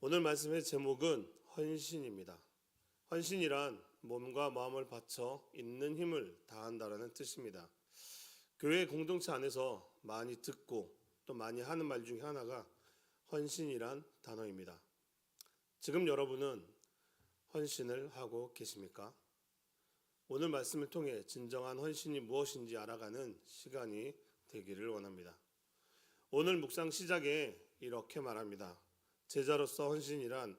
오늘 말씀의 제목은 헌신입니다. 헌신이란 몸과 마음을 바쳐 있는 힘을 다한다라는 뜻입니다. 교회 공동체 안에서 많이 듣고 또 많이 하는 말 중에 하나가 헌신이란 단어입니다. 지금 여러분은 헌신을 하고 계십니까? 오늘 말씀을 통해 진정한 헌신이 무엇인지 알아가는 시간이 되기를 원합니다. 오늘 묵상 시작에 이렇게 말합니다. 제자로서 헌신이란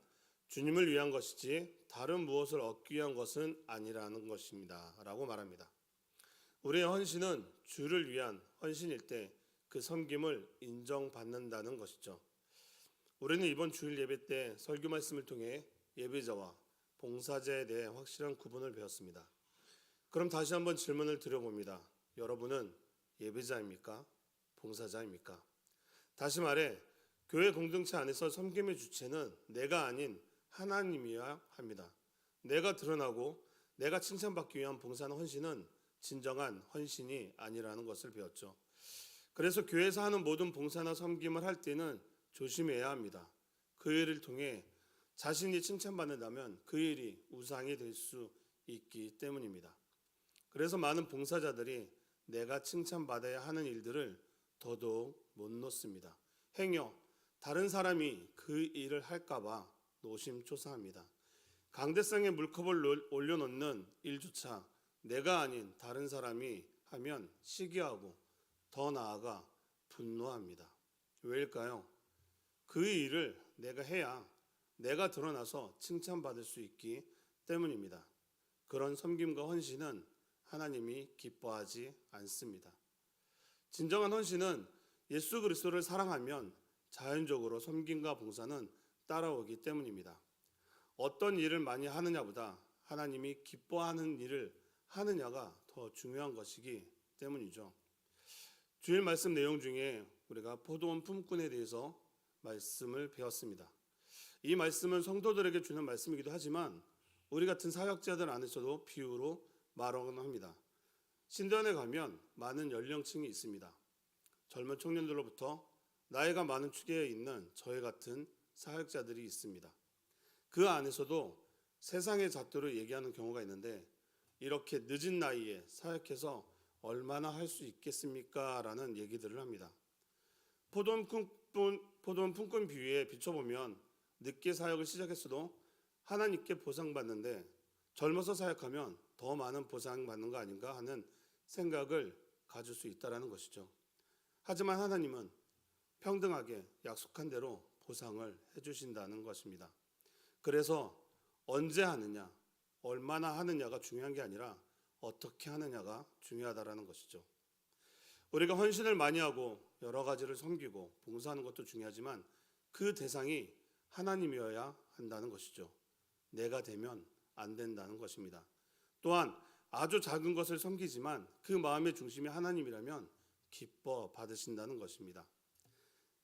주님을 위한 것이지 다른 무엇을 얻기 위한 것은 아니라는 것입니다. 라고 말합니다. 우리의 헌신은 주를 위한 헌신일 때 그 섬김을 인정받는다는 것이죠. 우리는 이번 주일 예배 때 설교 말씀을 통해 예배자와 봉사자에 대해 확실한 구분을 배웠습니다. 그럼 다시 한번 질문을 드려봅니다. 여러분은 예배자입니까? 봉사자입니까? 다시 말해 교회 공동체 안에서 섬김의 주체는 내가 아닌 하나님이어야 합니다. 내가 드러나고 내가 칭찬받기 위한 봉사는 헌신은 진정한 헌신이 아니라는 것을 배웠죠. 그래서 교회에서 하는 모든 봉사나 섬김을 할 때는 조심해야 합니다. 그 일을 통해 자신이 칭찬받는다면 그 일이 우상이 될 수 있기 때문입니다. 그래서 많은 봉사자들이 내가 칭찬받아야 하는 일들을 더더욱 못 놓습니다. 행여 다른 사람이 그 일을 할까봐 노심초사합니다. 강대상에 물컵을 올려놓는 일조차 내가 아닌 다른 사람이 하면 시기하고 더 나아가 분노합니다. 왜일까요? 그 일을 내가 해야 내가 드러나서 칭찬받을 수 있기 때문입니다. 그런 섬김과 헌신은 하나님이 기뻐하지 않습니다. 진정한 헌신은 예수 그리스도를 사랑하면 자연적으로 섬김과 봉사는 따라오기 때문입니다. 어떤 일을 많이 하느냐보다 하나님이 기뻐하는 일을 하느냐가 더 중요한 것이기 때문이죠. 주일 말씀 내용 중에 우리가 포도원 품꾼에 대해서 말씀을 배웠습니다. 이 말씀은 성도들에게 주는 말씀이기도 하지만 우리 같은 사역자들 안에서도 비유로 말하곤 합니다. 신전에 가면 많은 연령층이 있습니다. 젊은 청년들로부터 나이가 많은 축에 있는 저희 같은 사역자들이 있습니다. 그 안에서도 세상의 잣대로 얘기하는 경우가 있는데 이렇게 늦은 나이에 사역해서 얼마나 할 수 있겠습니까? 라는 얘기들을 합니다. 포도원 품꾼 비유에 비춰보면 늦게 사역을 시작했어도 하나님께 보상받는데 젊어서 사역하면 더 많은 보상받는 거 아닌가 하는 생각을 가질 수 있다는 것이죠. 하지만 하나님은 평등하게 약속한 대로 보상을 해주신다는 것입니다. 그래서 언제 하느냐, 얼마나 하느냐가 중요한 게 아니라 어떻게 하느냐가 중요하다는 것이죠. 우리가 헌신을 많이 하고 여러 가지를 섬기고 봉사하는 것도 중요하지만 그 대상이 하나님이어야 한다는 것이죠. 내가 되면 안 된다는 것입니다. 또한 아주 작은 것을 섬기지만 그 마음의 중심이 하나님이라면 기뻐 받으신다는 것입니다.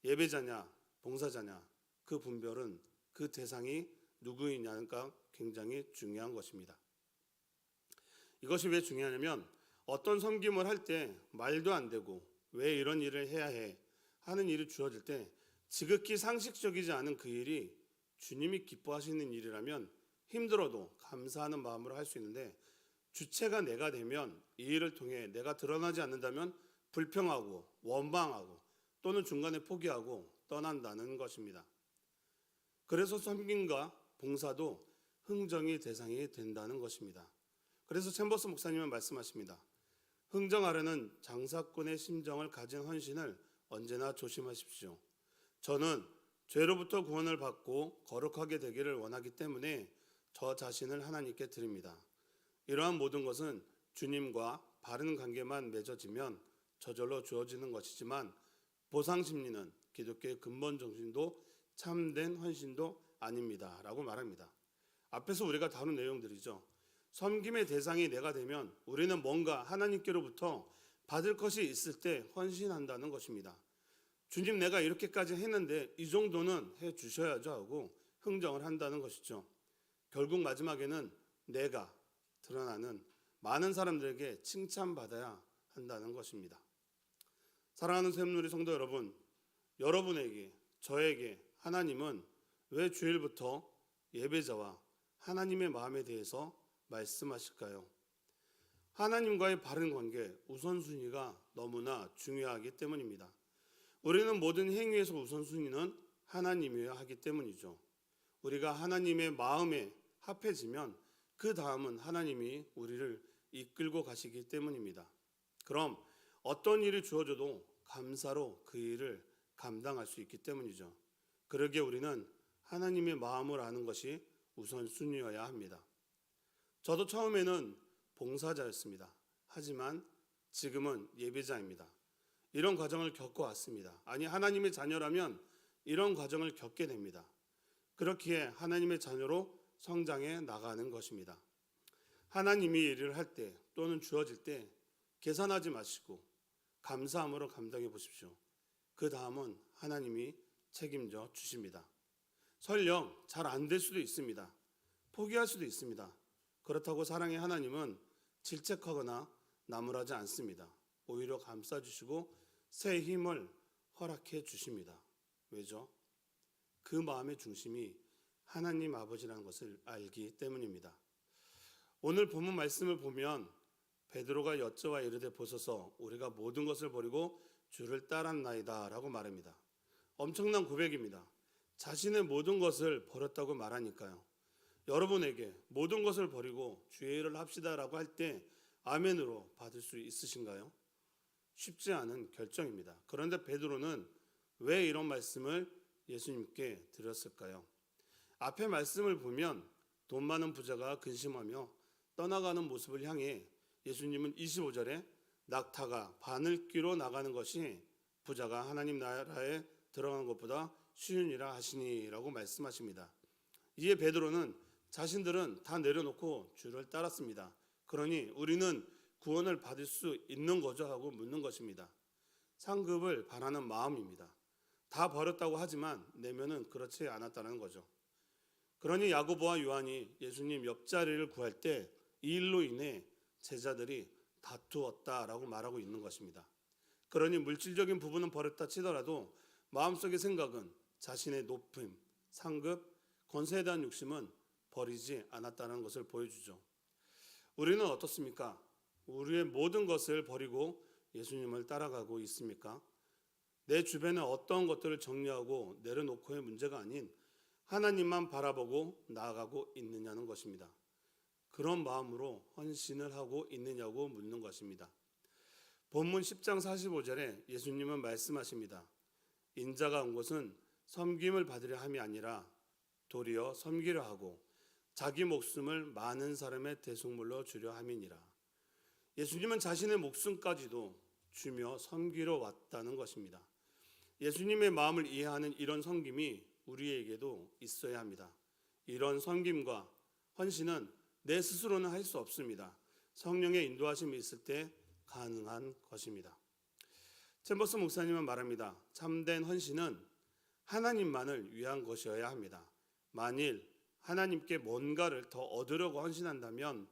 예배자냐 봉사자냐 그 분별은 그 대상이 누구이냐가 굉장히 중요한 것입니다. 이것이 왜 중요하냐면 어떤 섬김을 할 때 말도 안 되고 왜 이런 일을 해야 해 하는 일이 주어질 때 지극히 상식적이지 않은 그 일이 주님이 기뻐하시는 일이라면 힘들어도 감사하는 마음으로 할 수 있는데 주체가 내가 되면 이 일을 통해 내가 드러나지 않는다면 불평하고 원망하고 또는 중간에 포기하고 떠난다는 것입니다. 그래서 섬김과 봉사도 흥정의 대상이 된다는 것입니다. 그래서 챔버스 목사님은 말씀하십니다. 흥정하려는 장사꾼의 심정을 가진 헌신을 언제나 조심하십시오. 저는 죄로부터 구원을 받고 거룩하게 되기를 원하기 때문에 저 자신을 하나님께 드립니다. 이러한 모든 것은 주님과 바른 관계만 맺어지면 저절로 주어지는 것이지만 보상심리는 기독교의 근본 정신도 참된 헌신도 아닙니다. 라고 말합니다. 앞에서 우리가 다룬 내용들이죠. 섬김의 대상이 내가 되면 우리는 뭔가 하나님께로부터 받을 것이 있을 때 헌신한다는 것입니다. 주님 내가 이렇게까지 했는데 이 정도는 해 주셔야죠 하고 흥정을 한다는 것이죠. 결국 마지막에는 내가 드러나는 많은 사람들에게 칭찬받아야 한다는 것입니다. 사랑하는 샘누리 성도 여러분, 여러분에게 저에게 하나님은 왜 주일부터 예배자와 하나님의 마음에 대해서 말씀하실까요? 하나님과의 바른 관계, 우선순위가 너무나 중요하기 때문입니다. 우리는 모든 행위에서 우선순위는 하나님이어야 하기 때문이죠. 우리가 하나님의 마음에 합해지면 그 다음은 하나님이 우리를 이끌고 가시기 때문입니다. 그럼 어떤 일이 주어져도 감사로 그 일을 감당할 수 있기 때문이죠. 그러기에 우리는 하나님의 마음을 아는 것이 우선순위여야 합니다. 저도 처음에는 봉사자였습니다. 하지만 지금은 예배자입니다. 이런 과정을 겪어왔습니다. 아니, 하나님의 자녀라면 이런 과정을 겪게 됩니다. 그렇기에 하나님의 자녀로 성장해 나가는 것입니다. 하나님이 일을 할 때 또는 주어질 때 계산하지 마시고 감사함으로 감당해 보십시오. 그 다음은 하나님이 책임져 주십니다. 설령 잘 안 될 수도 있습니다. 포기할 수도 있습니다. 그렇다고 사랑의 하나님은 질책하거나 나무라지 않습니다. 오히려 감싸주시고 새 힘을 허락해 주십니다. 왜죠? 그 마음의 중심이 하나님 아버지라는 것을 알기 때문입니다. 오늘 본문 말씀을 보면 베드로가 여짜와 이르되 보소서 우리가 모든 것을 버리고 주를 따랐나이다 라고 말합니다. 엄청난 고백입니다. 자신의 모든 것을 버렸다고 말하니까요. 여러분에게 모든 것을 버리고 주의 일을 합시다라고 할 때 아멘으로 받을 수 있으신가요? 쉽지 않은 결정입니다. 그런데 베드로는 왜 이런 말씀을 예수님께 드렸을까요? 앞에 말씀을 보면 돈 많은 부자가 근심하며 떠나가는 모습을 향해 예수님은 25절에 낙타가 바늘귀로 나가는 것이 부자가 하나님 나라에 들어가는 것보다 쉬우니라 하시니라고 말씀하십니다. 이에 베드로는 자신들은 다 내려놓고 주를 따랐습니다. 그러니 우리는 구원을 받을 수 있는 거죠 하고 묻는 것입니다. 상급을 바라는 마음입니다. 다 버렸다고 하지만 내면은 그렇지 않았다는 거죠. 그러니 야고보와 요한이 예수님 옆자리를 구할 때 이 일로 인해 제자들이 다투었다라고 말하고 있는 것입니다. 그러니 물질적인 부분은 버렸다 치더라도 마음속의 생각은 자신의 높임, 상급, 권세에 대한 욕심은 버리지 않았다는 것을 보여주죠. 우리는 어떻습니까? 우리의 모든 것을 버리고 예수님을 따라가고 있습니까? 내 주변에 어떤 것들을 정리하고 내려놓고의 문제가 아닌 하나님만 바라보고 나아가고 있느냐는 것입니다. 그런 마음으로 헌신을 하고 있느냐고 묻는 것입니다. 본문 10장 45절에 예수님은 말씀하십니다. 인자가 온 것은 섬김을 받으려 함이 아니라 도리어 섬기려 하고 자기 목숨을 많은 사람의 대속물로 주려 함이니라. 예수님은 자신의 목숨까지도 주며 섬기러 왔다는 것입니다. 예수님의 마음을 이해하는 이런 섬김이 우리에게도 있어야 합니다. 이런 섬김과 헌신은 내 스스로는 할 수 없습니다. 성령의 인도하심이 있을 때 가능한 것입니다. 챔버스 목사님은 말합니다. 참된 헌신은 하나님만을 위한 것이어야 합니다. 만일 하나님께 뭔가를 더 얻으려고 헌신한다면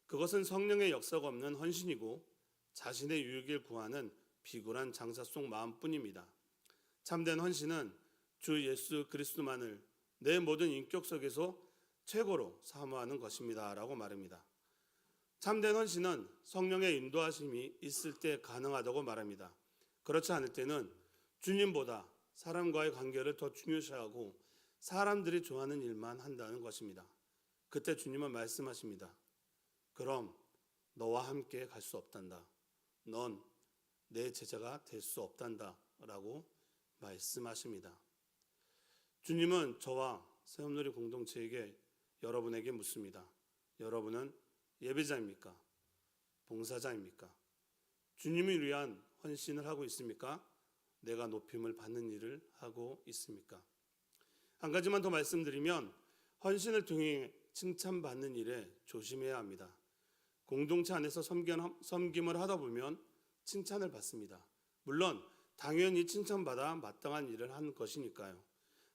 그것은 성령의 역사가 없는 헌신이고 자신의 유익을 구하는 비굴한 장사 속 마음뿐입니다. 참된 헌신은 주 예수 그리스도만을 내 모든 인격 속에서 최고로 사모하는 것입니다 라고 말합니다. 참된 헌신은 성령의 인도하심이 있을 때 가능하다고 말합니다. 그렇지 않을 때는 주님보다 사람과의 관계를 더 중요시하고 사람들이 좋아하는 일만 한다는 것입니다. 그때 주님은 말씀하십니다. 그럼 너와 함께 갈 수 없단다. 넌 내 제자가 될 수 없단다 라고 말씀하십니다. 주님은 저와 새움누리 공동체에게 여러분에게 묻습니다. 여러분은 예배자입니까? 봉사자입니까? 주님을 위한 헌신을 하고 있습니까? 내가 높임을 받는 일을 하고 있습니까? 한 가지만 더 말씀드리면 헌신을 통해 칭찬받는 일에 조심해야 합니다. 공동체 안에서 섬김을 하다 보면 칭찬을 받습니다. 물론 당연히 칭찬받아 마땅한 일을 한 것이니까요.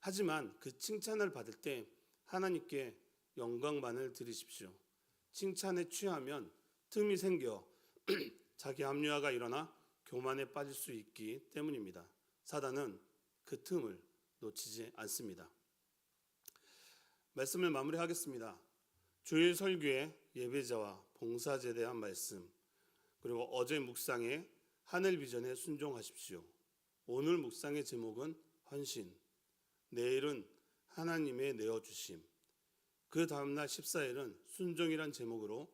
하지만 그 칭찬을 받을 때 하나님께 영광만을 드리십시오. 칭찬에 취하면 틈이 생겨 자기 합리화가 일어나 교만에 빠질 수 있기 때문입니다. 사단은 그 틈을 놓치지 않습니다. 말씀을 마무리하겠습니다. 주일 설교의 예배자와 봉사제에 대한 말씀, 그리고 어제 묵상의 하늘 비전에 순종하십시오. 오늘 묵상의 제목은 헌신, 내일은 하나님의 내어주심, 그 다음날 14일은 순종이란 제목으로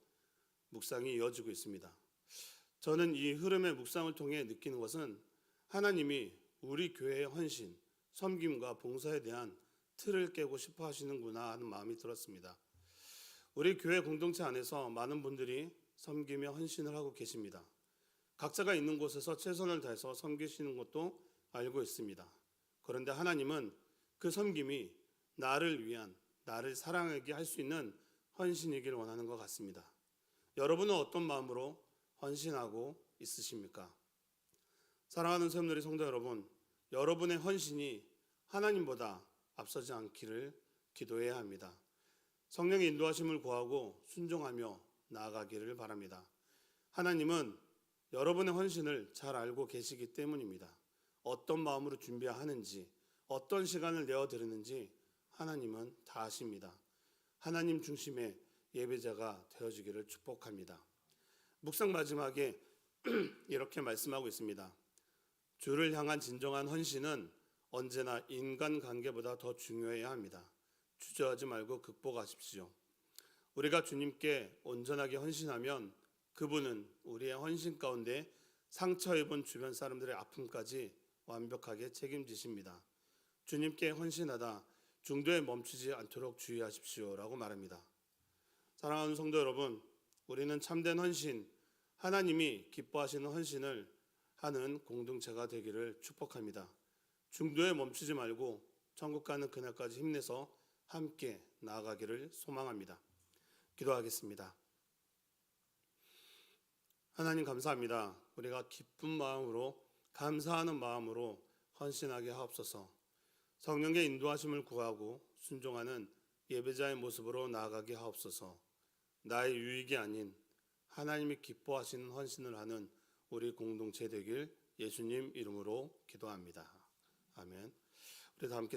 묵상이 이어지고 있습니다. 저는 이 흐름의 묵상을 통해 느끼는 것은 하나님이 우리 교회의 헌신, 섬김과 봉사에 대한 틀을 깨고 싶어 하시는구나 하는 마음이 들었습니다. 우리 교회 공동체 안에서 많은 분들이 섬기며 헌신을 하고 계십니다. 각자가 있는 곳에서 최선을 다해서 섬기시는 것도 알고 있습니다. 그런데 하나님은 그 섬김이 나를 위한, 나를 사랑하게 할 수 있는 헌신이길 원하는 것 같습니다. 여러분은 어떤 마음으로 헌신하고 있으십니까? 사랑하는 새움누리 성도 여러분, 여러분의 헌신이 하나님보다 앞서지 않기를 기도해야 합니다. 성령의 인도하심을 구하고 순종하며 나아가기를 바랍니다. 하나님은 여러분의 헌신을 잘 알고 계시기 때문입니다. 어떤 마음으로 준비하는지, 어떤 시간을 내어드리는지 하나님은 다 아십니다. 하나님 중심의 예배자가 되어주기를 축복합니다. 묵상 마지막에 이렇게 말씀하고 있습니다. 주를 향한 진정한 헌신은 언제나 인간관계보다 더 중요해야 합니다. 주저하지 말고 극복하십시오. 우리가 주님께 온전하게 헌신하면 그분은 우리의 헌신 가운데 상처 입은 주변 사람들의 아픔까지 완벽하게 책임지십니다. 주님께 헌신하다 중도에 멈추지 않도록 주의하십시오 라고 말합니다. 사랑하는 성도 여러분, 우리는 참된 헌신, 하나님이 기뻐하시는 헌신을 하는 공동체가 되기를 축복합니다. 중도에 멈추지 말고 천국 가는 그날까지 힘내서 함께 나아가기를 소망합니다. 기도하겠습니다. 하나님 감사합니다. 우리가 기쁜 마음으로, 감사하는 마음으로 헌신하게 하옵소서. 성령의 인도하심을 구하고 순종하는 예배자의 모습으로 나아가게 하옵소서. 나의 유익이 아닌 하나님이 기뻐하시는 헌신을 하는 우리 공동체 되길 예수님 이름으로 기도합니다. 아멘. 우리 다 함께